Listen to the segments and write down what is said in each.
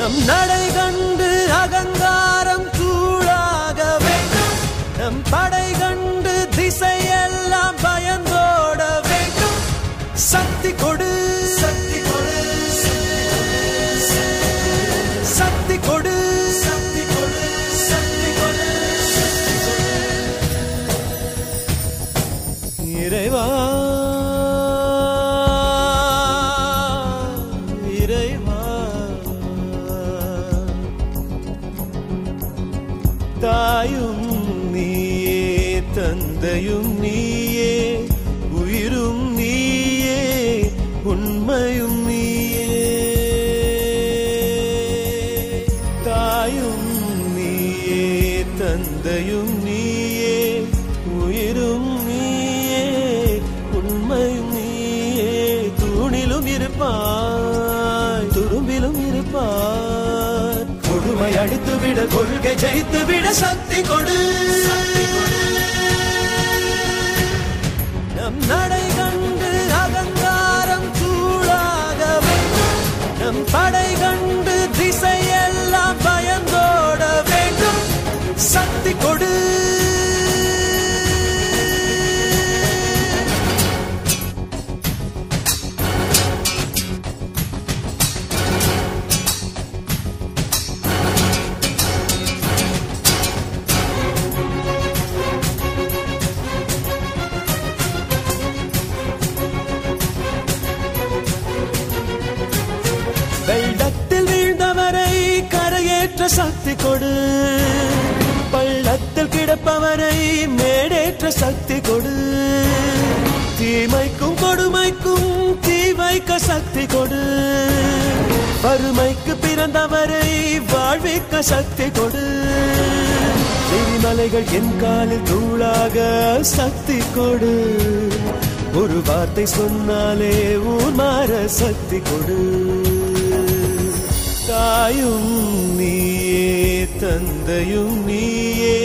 நம் நடை கண்டு அகங்காரம் தூளாக வேண்டும். நம் படை கண்டு திசையெல்லாம் பயந்தோட வேண்டும். சக்தி கொடு, சக்தி கொடு, சக்தி கொடு, சக்தி கொடு, சக்தி கொடு. இறைவா இறைவா, தாயும் நீயே, தந்தையும் நீயே, உயிரும் நீயே, உண்மையும் நீயே. தாயும் நீயே, தந்தையும் நீயே, உயிரும் நீயே, உண்மையும் நீயே. தூணிலும் இருப்பாய், துரும்பிலும் இருப்பாய். கொடுமை அடித்துவிட, கொள்கை ஜெயித்துவிட சக்தி கொடு. நம் நடை கண்டு அகங்காரம் தூளாக வேண்டும். நம் படை கண்டு திசையெல்லாம் பயந்தோட வேண்டும். சக்தி கொடு. வெள்ளத்தில் வீழ்ந்தவரை கரையேற்ற சக்தி கொடு. பள்ளத்தில் கிடப்பவரை மேடேற்ற சக்தி கொடு. தீமைக்கும் கொடுமைக்கும் தீ வைக்க சக்தி கொடு. வறுமைக்கு பிறந்தவரை வாழ்விக்க சக்தி கொடு. எரிமலைகள் என் காலில் தூளாக சக்தி கொடு. ஒரு வார்த்தை சொன்னாலே ஊர் மாற சக்தி கொடு. தாயும் நீயே, தந்தையும் நீயே,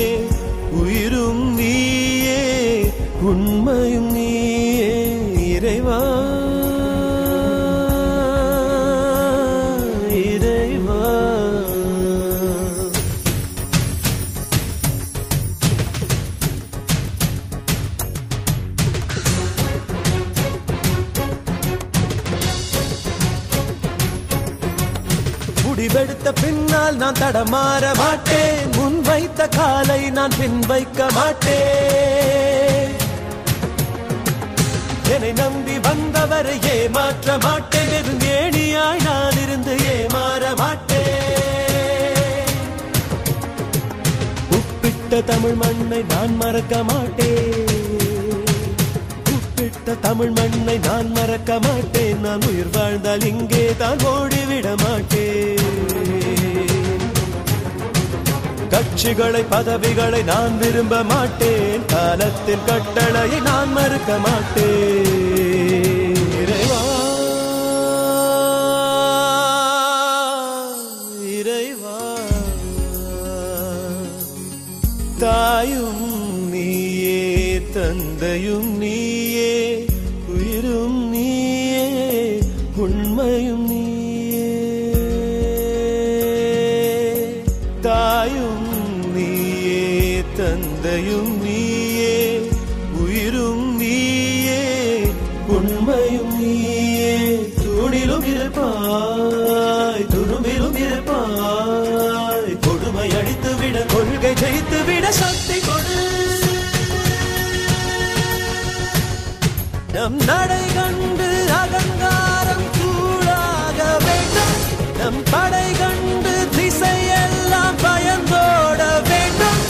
உயிரும் நீயே, உண்மையும் நீயே. இறைவா இறைவா, முடிவெடுத்த பின்னால் நான் தடமாற மாட்டேன். முன் வைத்த காலை நான் பின் வைக்க மாட்டேன். என்னை நம்பி வந்தவரை ஏமாற்ற மாட்டேன். வெறும் ஏணியாய் நான் இருந்து ஏமாற மாட்டேன். உப்பிட்ட தமிழ் மண்ணை நான் மறக்க மாட்டேன். உப்பிட்ட தமிழ் மண்ணை நான் மறக்க மாட்டேன். நான் உயிர் வாழ்ந்தால் இங்கே தான் ஓடிவிட மாட்டேன். கட்சிகளை பதவிகளை நான் விரும்ப மாட்டேன். காலத்தின் கட்டளையை நான் மறுக்க மாட்டேன். இறைவா இறைவா, தாயும் நீயே, தந்தையும் நீயே, உயிரும் நீயே, உண்மையும் நீயே. தாயும் நீயே, தந்தையும் நீயே, உயிரும் நீயே, உண்மையும் நீயே. தூணிலும் இருப்பாய், துரும்பிலும் இருப்பாய். கொடுமை அடித்துவிட, கொள்கை ஜெயித்துவிட சக்தி கொடு. நம் நடை கண்டு அகங்காரம் தூளாக வேண்டும். நம் படை கண்டு திசையெல்லாம் பயந்தோட வேண்டும்.